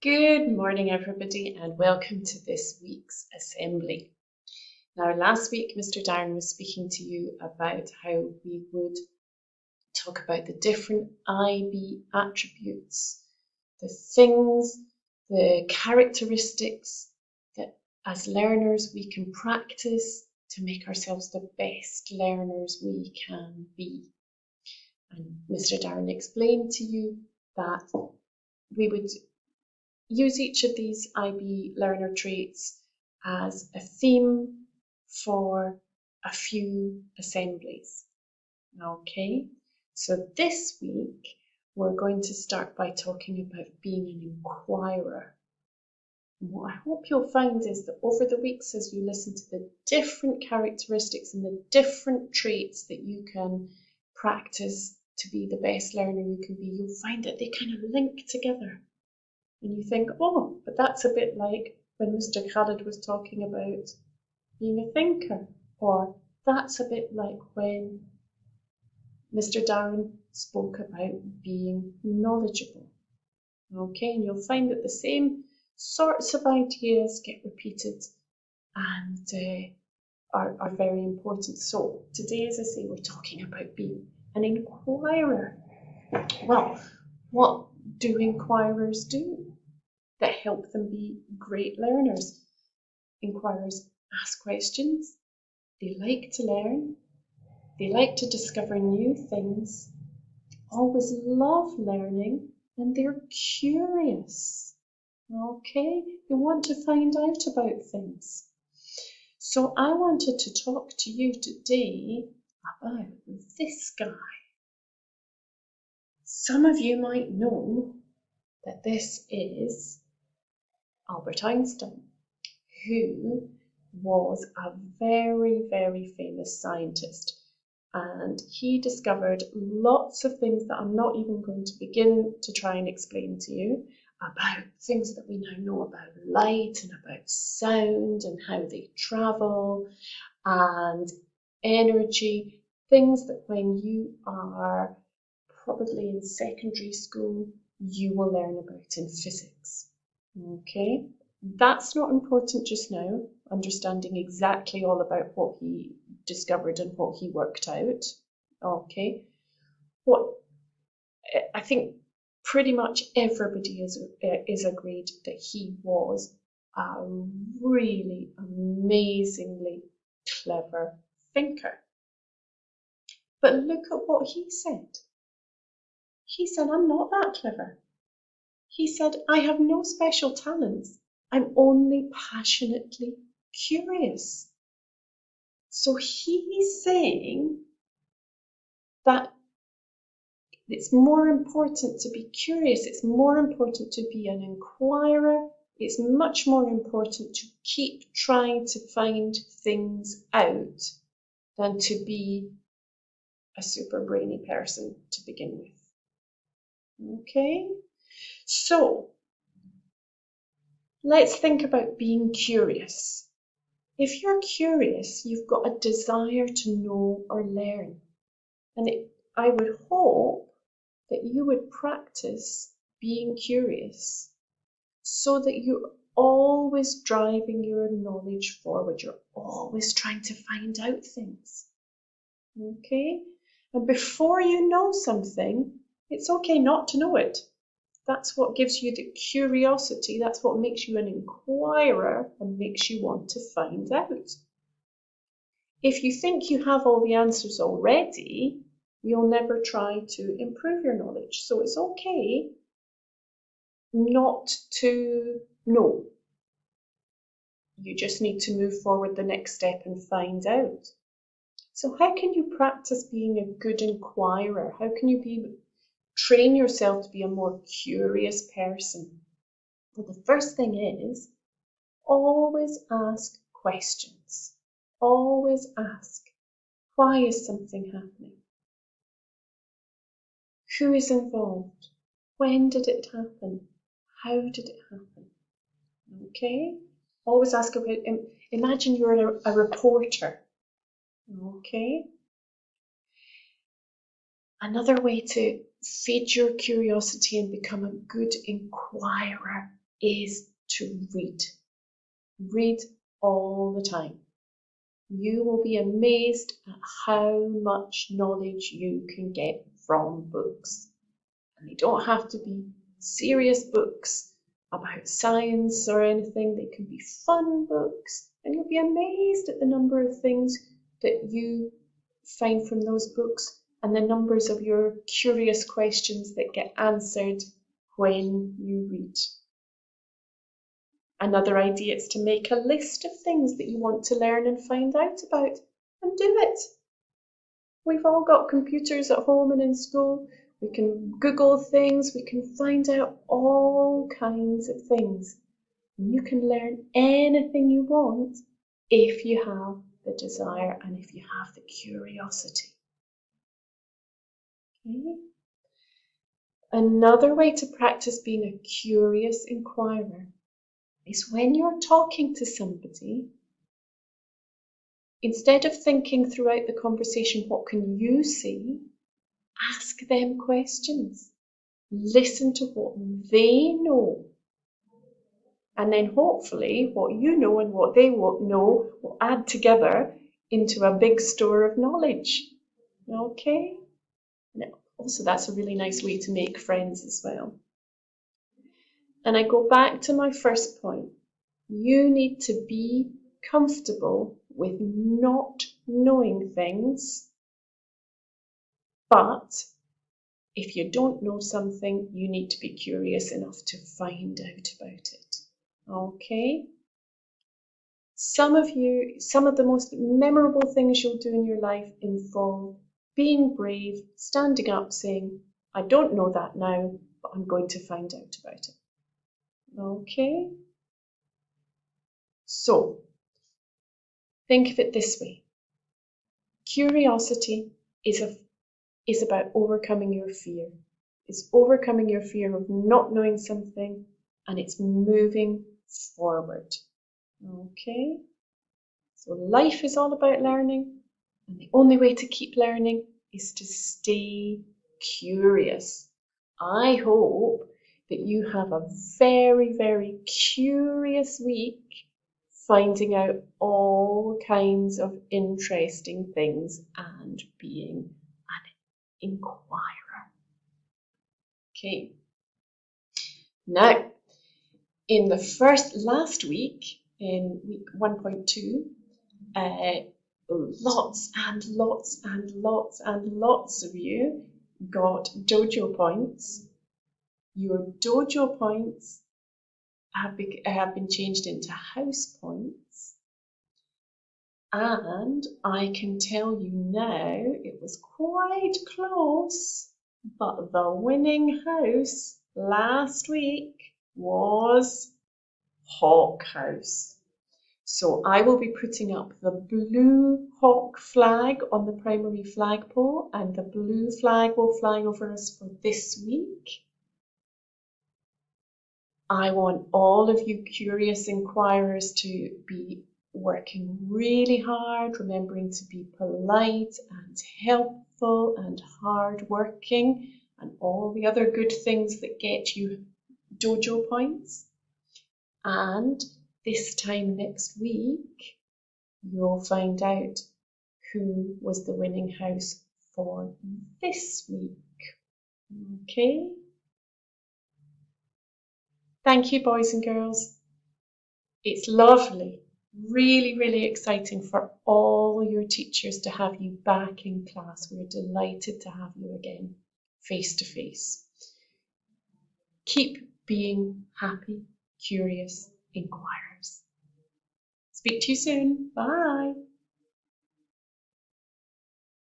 Good morning, everybody, and welcome to this week's assembly. Now, last week, Mr. Darren was speaking to you about how we would talk about the different IB attributes, the things, the characteristics that as learners we can practice to make ourselves the best learners we can be. And Mr. Darren explained to you that we would use each of these IB learner traits as a theme for a few assemblies. Okay, so this week we're going to start by talking about being an inquirer. And what I hope you'll find is that over the weeks, as you listen to the different characteristics and the different traits that you can practice to be the best learner you can be, you'll find that they kind of link together. And you think, oh, but that's a bit like when Mr. Khalid was talking about being a thinker, or that's a bit like when Mr. Darren spoke about being knowledgeable. Okay, and you'll find that the same sorts of ideas get repeated and are very important. So today, as I say, we're talking about being an inquirer. Well, what do inquirers do that help them be great learners? Inquirers ask questions, they like to learn, they like to discover new things, always love learning, and they're curious. Okay, they want to find out about things. So I wanted to talk to you today about this guy. Some of you might know that this is Albert Einstein, who was a very, very famous scientist. And he discovered lots of things that I'm not even going to begin to try and explain to you about things that we now know about light and about sound and how they travel and energy, things that when you are probably in secondary school, you will learn about in physics. Okay, that's not important just now, understanding exactly all about what he discovered and what he worked out. Okay, what I think pretty much everybody is agreed that he was a really amazingly clever thinker. But look at what he said. He said, I'm not that clever. He said, I have no special talents. I'm only passionately curious. So he's saying that it's more important to be curious. It's more important to be an inquirer. It's much more important to keep trying to find things out than to be a super brainy person to begin with. Okay? So, let's think about being curious. If you're curious, you've got a desire to know or learn. And I would hope that you would practice being curious so that you're always driving your knowledge forward. You're always trying to find out things. Okay? And before you know something, it's okay not to know it. That's what gives you the curiosity. That's what makes you an inquirer and makes you want to find out. If you think you have all the answers already, you'll never try to improve your knowledge. So it's okay not to know. You just need to move forward the next step and find out. So how can you practice being a good inquirer? How can you train yourself to be a more curious person? Well, the first thing is always ask questions. Always ask, why is something happening? Who is involved? When did it happen? How did it happen? Okay? Always ask about, imagine you're a reporter. Okay? Another way to feed your curiosity and become a good inquirer is to read. Read all the time. You will be amazed at how much knowledge you can get from books. And they don't have to be serious books about science or anything. They can be fun books, and you'll be amazed at the number of things that you find from those books and the numbers of your curious questions that get answered when you read. Another idea is to make a list of things that you want to learn and find out about, and do it. We've all got computers at home and in school. We can Google things, we can find out all kinds of things. And you can learn anything you want if you have the desire and if you have the curiosity. Okay? Another way to practice being a curious inquirer is when you're talking to somebody, instead of thinking throughout the conversation, what can you say? Ask them questions. Listen to what they know. And then hopefully what you know and what they know will add together into a big store of knowledge. Okay? And also, that's a really nice way to make friends as well. And I go back to my first point. You need to be comfortable with not knowing things, but if you don't know something, you need to be curious enough to find out about it. Okay? Some of the most memorable things you'll do in your life involve being brave, standing up, saying, I don't know that now, but I'm going to find out about it. Okay? So, think of it this way. Curiosity is about overcoming your fear. It's overcoming your fear of not knowing something, and it's moving forward. Okay? So life is all about learning, and the only way to keep learning is to stay curious. I hope that you have a very, very curious week, finding out all kinds of interesting things and being an inquirer. Okay. Now, in the last week, in week 1.2, lots and lots and lots and lots of you got dojo points. Your dojo points have been changed into house points. And I can tell you now, it was quite close, but the winning house last week was Hawk House. So I will be putting up the blue hawk flag on the primary flagpole, and the blue flag will fly over us for this week. I want all of you curious inquirers to be working really hard, remembering to be polite and helpful and hardworking and all the other good things that get you dojo points. And this time next week, you'll find out who was the winning house for this week. Okay? Thank you, boys and girls. It's lovely, really, really exciting for all your teachers to have you back in class. We're delighted to have you again, face to face. Keep being happy, curious inquirers. Speak to you soon. Bye.